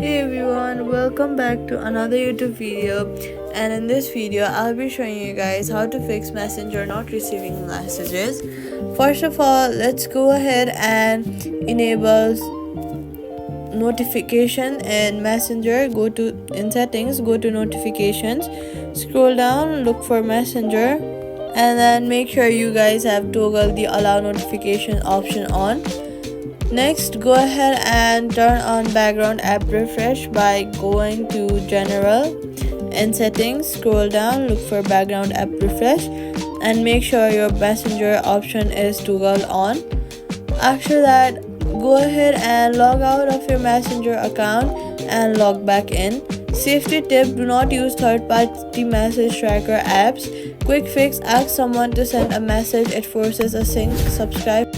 Hey everyone, welcome back to another YouTube video, and in this video I'll be showing you guys how to fix Messenger not receiving messages. First of all, let's go ahead and enable notification in Messenger. Go to in settings, go to notifications, scroll down, look for Messenger, and then make sure you guys have toggled the allow notification option on. Next, go ahead and turn on background app refresh by going to general and settings, scroll down, look for background app refresh, and make sure your messenger option is toggled on. After that, go ahead and log out of your messenger account and log back in. Safety tip: do not use third-party message tracker apps. Quick fix: ask someone to send a message, it forces a sync. Subscribe.